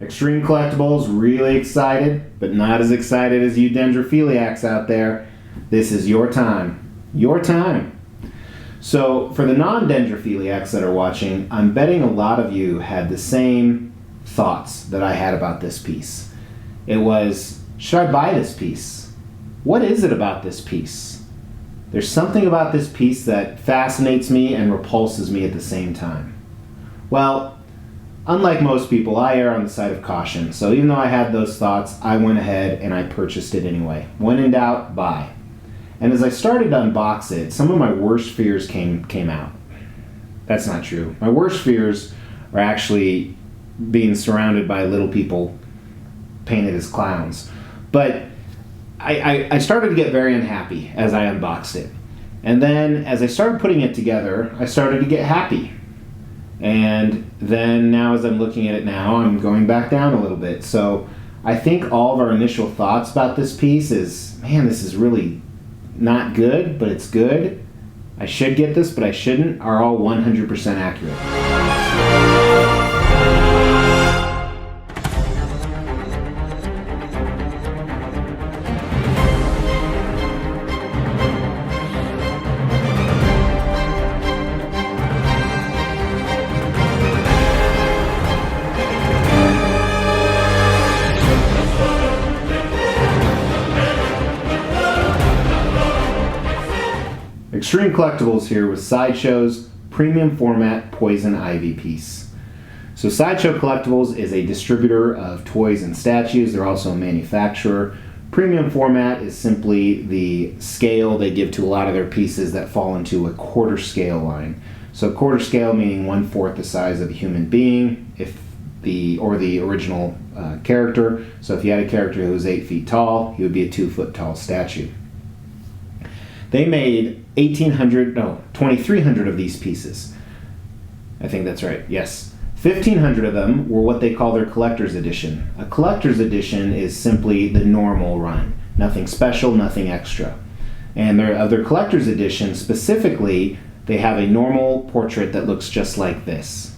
Extreme Collectibles, really excited, but not as excited as you dendrophiliacs out there. This is your time. Your time. So, for the non-dendrophiliacs that are watching, I'm betting a lot of you had the same thoughts that I had about this piece. It was, should I buy this piece? What is it about this piece? There's something about this piece that fascinates me and repulses me at the same time. Well, unlike most people, I err on the side of caution. So even though I had those thoughts, I went ahead and I purchased it anyway. When in doubt, buy. And as I started to unbox it, some of my worst fears came out. That's not true. My worst fears are actually being surrounded by little people painted as clowns. But I started to get very unhappy as I unboxed it. And then as I started putting it together, I started to get happy. And then now as I'm looking at it now, I'm going back down a little bit. So I think all of our initial thoughts about this piece is, man, this is really not good, but it's good. I should get this, but I shouldn't, are all 100% accurate. Extreme Collectibles here with Sideshow's premium format Poison Ivy piece. So Sideshow Collectibles is a distributor of toys and statues. They're also a manufacturer. Premium format is simply the scale they give to a lot of their pieces that fall into a quarter scale line. So quarter scale meaning 1/4 the size of a human being, or the original character. So if you had a character who was 8 feet tall, he would be a 2 foot tall statue. They made 2,300 of these pieces. I think that's right, yes. 1,500 of them were what they call their collector's edition. A collector's edition is simply the normal run. Nothing special, nothing extra. And of their collector's edition, specifically, they have a normal portrait that looks just like this.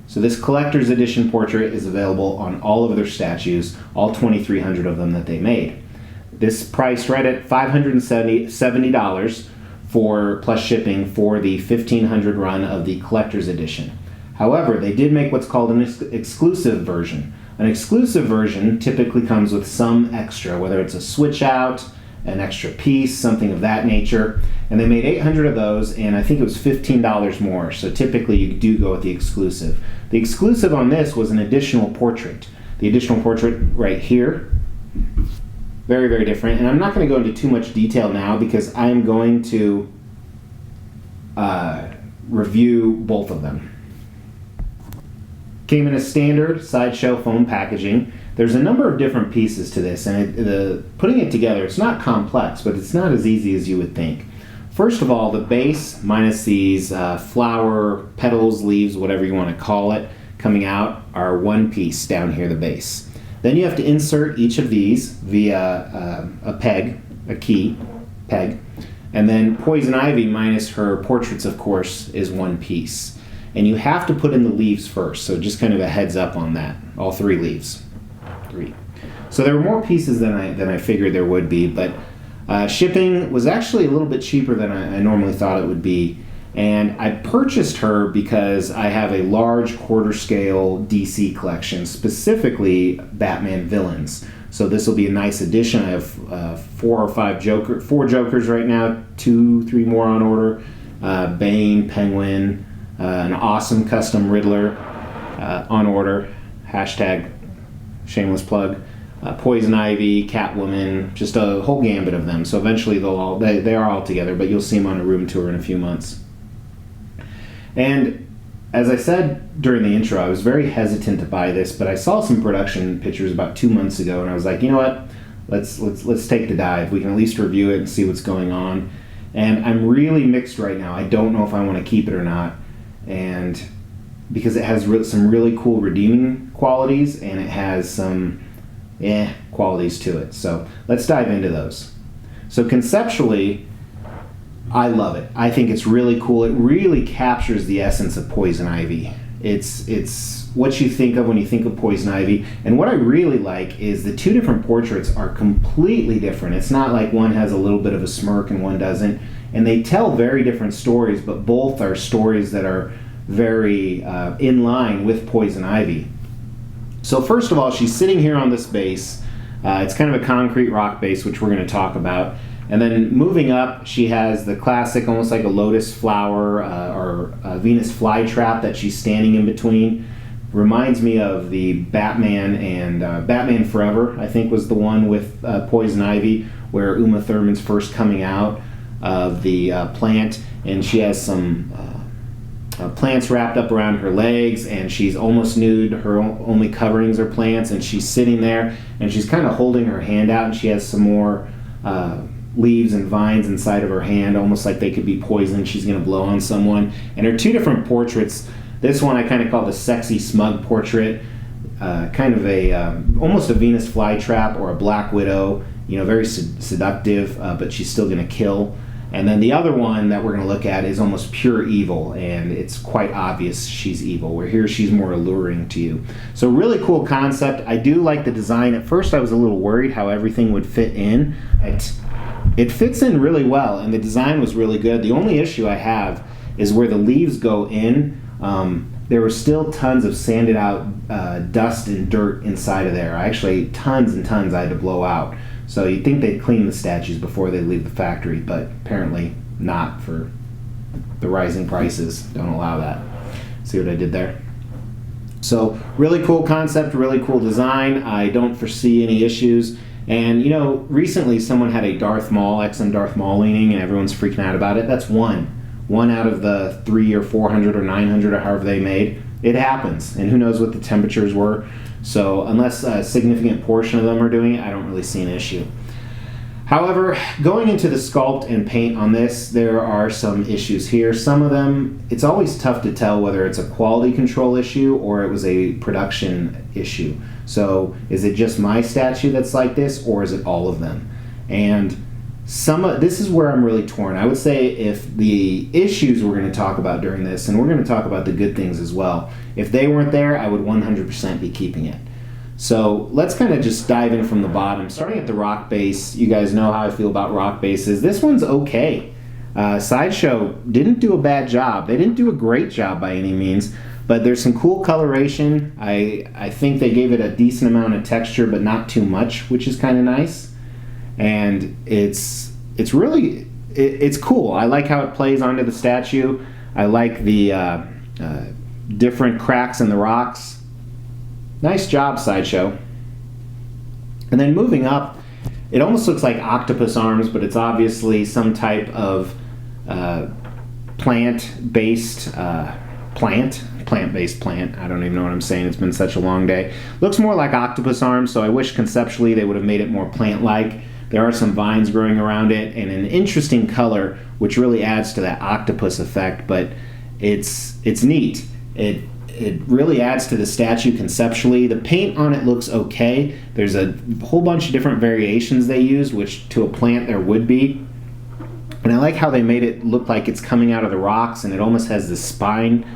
So this collector's edition portrait is available on all of their statues, all 2,300 of them that they made. This priced right at $570 for plus shipping for the 1,500 run of the collector's edition. However, they did make what's called an exclusive version. An exclusive version typically comes with some extra, whether it's a switch out, an extra piece, something of that nature. And they made 800 of those, and I think it was $15 more. So typically you do go with the exclusive. The exclusive on this was an additional portrait. The additional portrait right here. Very, very different. And I'm not going to go into too much detail now because I'm going to review both of them. Came in a standard Sideshow foam packaging. There's a number of different pieces to this, and putting it together, it's not complex, but it's not as easy as you would think. First of all, the base, minus these flower, petals, leaves, whatever you want to call it, coming out, are one piece down here, the base. Then you have to insert each of these via a key peg, and then Poison Ivy minus her portraits, of course, is one piece. And you have to put in the leaves first, so just kind of a heads up on that. All 3 leaves. 3. So there were more pieces than I figured there would be, but shipping was actually a little bit cheaper than I normally thought it would be. And I purchased her because I have a large quarter scale DC collection, specifically Batman villains. So this will be a nice addition. I have 4 Jokers right now, 2-3 more on order. Bane, Penguin, an awesome custom Riddler on order. Hashtag shameless plug. Poison Ivy, Catwoman, just a whole gambit of them. So eventually they are all together, but you'll see them on a room tour in a few months. And as I said during the intro, I was very hesitant to buy this, but I saw some production pictures about 2 months ago, and I was like, you know what? Let's take the dive. We can at least review it and see what's going on. And I'm really mixed right now. I don't know if I want to keep it or not, and because it has some really cool redeeming qualities, and it has some qualities to it. So let's dive into those. So conceptually, I love it. I think it's really cool. It really captures the essence of Poison Ivy. It's what you think of when you think of poison ivy. And what I really like is the two different portraits are completely different. It's not like one has a little bit of a smirk and one doesn't. And they tell very different stories, but both are stories that are very in line with poison ivy. So first of all, she's sitting here on this base. It's kind of a concrete rock base, which we're going to talk about. And then moving up, she has the classic, almost like a lotus flower or a Venus flytrap that she's standing in between. Reminds me of the Batman and Batman Forever, I think was the one with poison ivy, where Uma Thurman's first coming out of the plant, and she has some plants wrapped up around her legs, and she's almost nude. Her only coverings are plants, and she's sitting there, and she's kind of holding her hand out, and she has some more leaves and vines inside of her hand, almost like they could be poison. She's going to blow on someone. And her two different portraits, this one I kind of call the sexy smug portrait, kind of a almost a Venus flytrap or a Black Widow, very seductive, but she's still going to kill. And then the other one that we're going to look at is almost pure evil, and it's quite obvious she's evil, where here she's more alluring to you. So really cool concept. I do like the design. At first I was a little worried how everything would fit in. It fits in really well, and the design was really good. The only issue I have is where the leaves go in. There were still tons of sanded out dust and dirt inside of there. Actually, tons and tons I had to blow out. So you'd think they'd clean the statues before they leave the factory, but apparently not, for the rising prices don't allow that. See what I did there? So really cool concept, really cool design. I don't foresee any issues. And recently someone had a Darth Maul, XM Darth Maul leaning, and everyone's freaking out about it. That's one out of the 3 or 400 or 900 or however they made. It happens, and who knows what the temperatures were. So unless a significant portion of them are doing it, I don't really see an issue. However, going into the sculpt and paint on this, there are some issues here. Some of them, it's always tough to tell whether it's a quality control issue or it was a production issue. So is it just my statue that's like this, or is it all of them? And this is where I'm really torn. I would say if the issues we're going to talk about during this, and we're going to talk about the good things as well, if they weren't there, I would 100% be keeping it. So let's kind of just dive in from the bottom. Starting at the rock base, you guys know how I feel about rock bases. This one's okay. Sideshow didn't do a bad job. They didn't do a great job by any means, but there's some cool coloration. I think they gave it a decent amount of texture, but not too much, which is kind of nice. And it's really cool. I like how it plays onto the statue. I like the different cracks in the rocks. Nice job, Sideshow. And then moving up, it almost looks like octopus arms, but it's obviously some type of plant-based plant. I don't even know what I'm saying. It's been such a long day. Looks more like octopus arms, so I wish conceptually they would have made it more plant-like. There are some vines growing around it, and an interesting color, which really adds to that octopus effect, but it's neat. It really adds to the statue conceptually. The paint on it looks okay. There's a whole bunch of different variations they used, which to a plant there would be. And I like how they made it look like it's coming out of the rocks, and it almost has the spine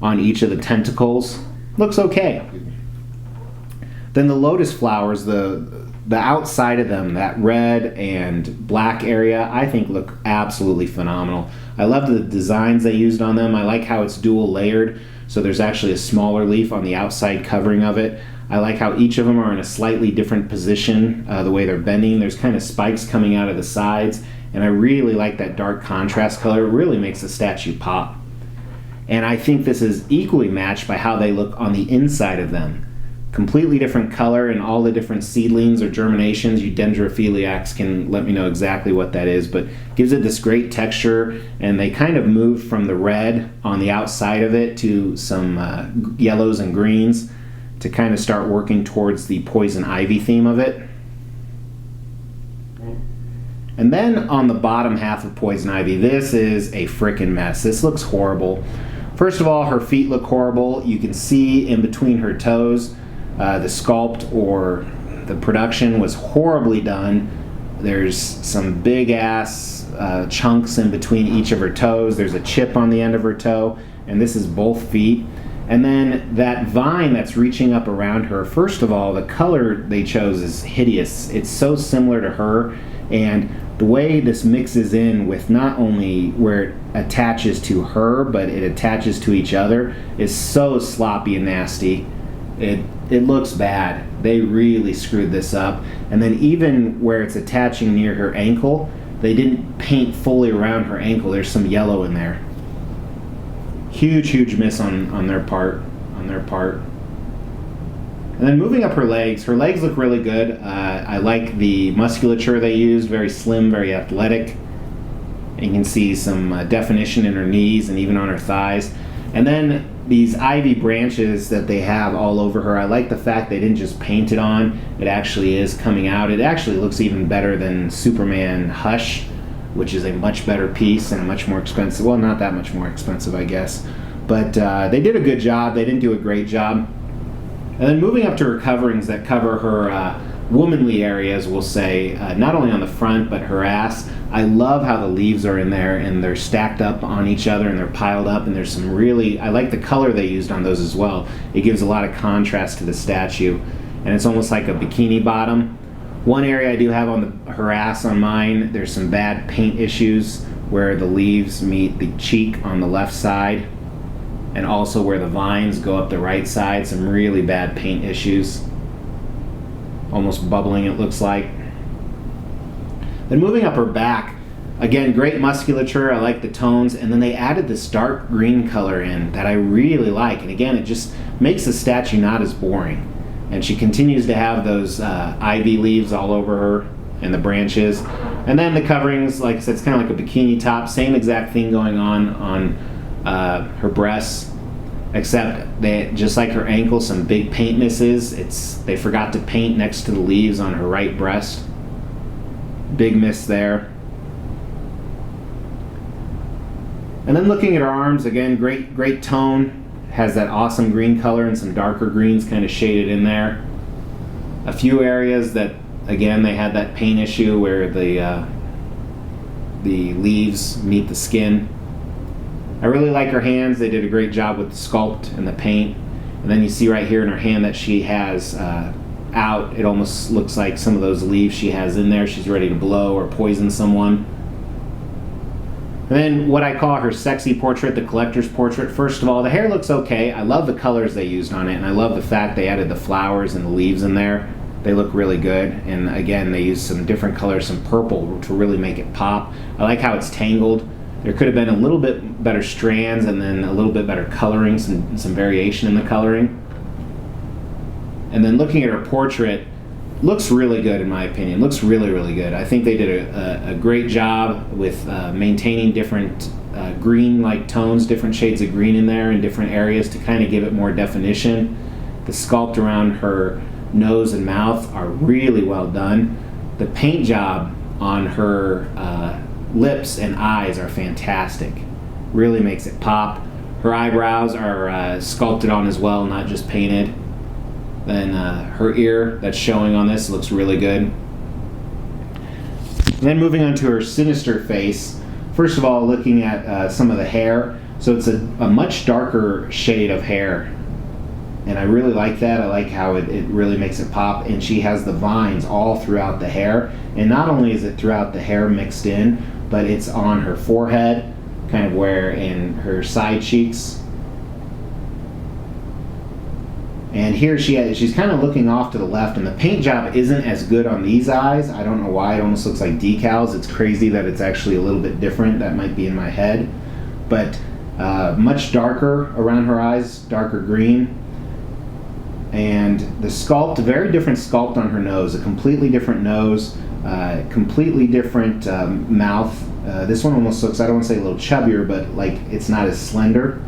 on each of the tentacles. Looks okay. Then the lotus flowers, the outside of them, that red and black area, I think look absolutely phenomenal. I love the designs they used on them. I like how it's dual layered. So there's actually a smaller leaf on the outside covering of it. I like how each of them are in a slightly different position, the way they're bending. There's kind of spikes coming out of the sides, and I really like that dark contrast color. It really makes the statue pop. And I think this is equally matched by how they look on the inside of them. Completely different color, and all the different seedlings or germinations. You dendrophiliacs can let me know exactly what that is, but gives it this great texture, and they kind of move from the red on the outside of it to some yellows and greens to kind of start working towards the poison ivy theme of it. And then on the bottom half of poison ivy, this is a frickin' mess. This looks horrible. First of all, her feet look horrible. You can see in between her toes, the sculpt or the production was horribly done. There's some big ass chunks in between each of her toes. There's a chip on the end of her toe, and this is both feet. And then that vine that's reaching up around her, first of all, the color they chose is hideous. It's so similar to her, and the way this mixes in with not only where it attaches to her, but it attaches to each other, is so sloppy and nasty. It looks bad. They really screwed this up. And then even where it's attaching near her ankle, they didn't paint fully around her ankle. There's some yellow in there. Huge miss on their part. And then moving up her legs look really good. I like the musculature they used, very slim, very athletic. And you can see some definition in her knees and even on her thighs. And then these ivy branches that they have all over her, I like the fact they didn't just paint it on. It actually is coming out. It actually looks even better than Superman Hush, which is a much better piece and a much more expensive, well, not that much more expensive, I guess. But they did a good job. They didn't do a great job. And then moving up to her coverings that cover her womanly areas, we'll say, not only on the front, but her ass. I love how the leaves are in there, and they're stacked up on each other, and they're piled up, and there's some really, I like the color they used on those as well. It gives a lot of contrast to the statue, and it's almost like a bikini bottom. One area I do have on her ass on mine, there's some bad paint issues where the leaves meet the cheek on the left side, and also where the vines go up the right side, some really bad paint issues. Almost bubbling, it looks like. Then moving up her back, again, great musculature. I like the tones, and then they added this dark green color in that I really like, and again, it just makes the statue not as boring. And she continues to have those ivy leaves all over her and the branches. And then the coverings, like I said, it's kind of like a bikini top, same exact thing going on her breasts, except they, just like her ankle, some big paint misses. They forgot to paint next to the leaves on her right breast. Big miss there. And then looking at her arms, again, great tone. Has that awesome green color and some darker greens kind of shaded in there. A few areas that, again, they had that paint issue where the leaves meet the skin. I really like her hands. They did a great job with the sculpt and the paint. And then you see right here in her hand that she has out, it almost looks like some of those leaves she has in there. She's ready to blow or poison someone. And then what I call her sexy portrait, the collector's portrait. First of all, the hair looks okay. I love the colors they used on it, and I love the fact they added the flowers and the leaves in there. They look really good. And again, they used some different colors, some purple to really make it pop. I like how it's tangled. There could have been a little bit better strands and then a little bit better coloring, some variation in the coloring. And then looking at her portrait, looks really good in my opinion. Looks really good. I think they did a great job with maintaining different green-like tones, different shades of green in there in different areas to kind of give it more definition. The sculpt around her nose and mouth are really well done. The paint job on her lips and eyes are fantastic. Really makes it pop. Her eyebrows are sculpted on as well, not just painted. Then her ear that's showing on this looks really good. And then moving on to her sinister face. First of all, looking at some of the hair. So it's a much darker shade of hair. And I really like that. I like how it really makes it pop. And she has the vines all throughout the hair. And not only is it throughout the hair mixed in, but it's on her forehead, kind of where in her side cheeks. And here she's kind of looking off to the left, and the paint job isn't as good on these eyes. I don't know why. It almost looks like decals. It's crazy that it's actually a little bit different. That might be in my head. But much darker around her eyes, darker green. And the sculpt, a very different sculpt on her nose. A completely different nose, completely different mouth. This one almost looks, I don't want to say a little chubbier, but like it's not as slender.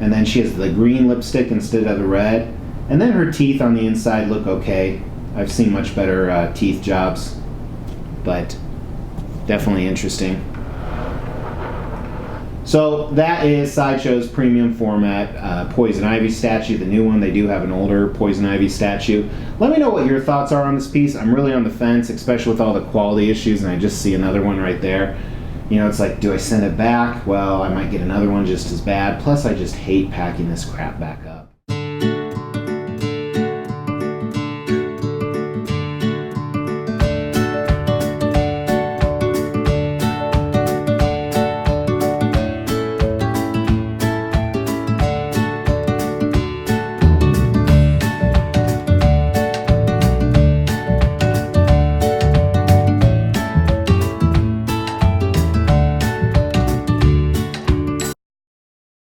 And then she has the green lipstick instead of the red. And then her teeth on the inside look okay. I've seen much better teeth jobs, but definitely interesting. So that is Sideshow's premium format Poison Ivy statue, the new one. They do have an older Poison Ivy statue. Let me know what your thoughts are on this piece. I'm really on the fence, especially with all the quality issues, and I just see another one right there. You know, it's like, do I send it back? Well, I might get another one just as bad. Plus, I just hate packing this crap back up.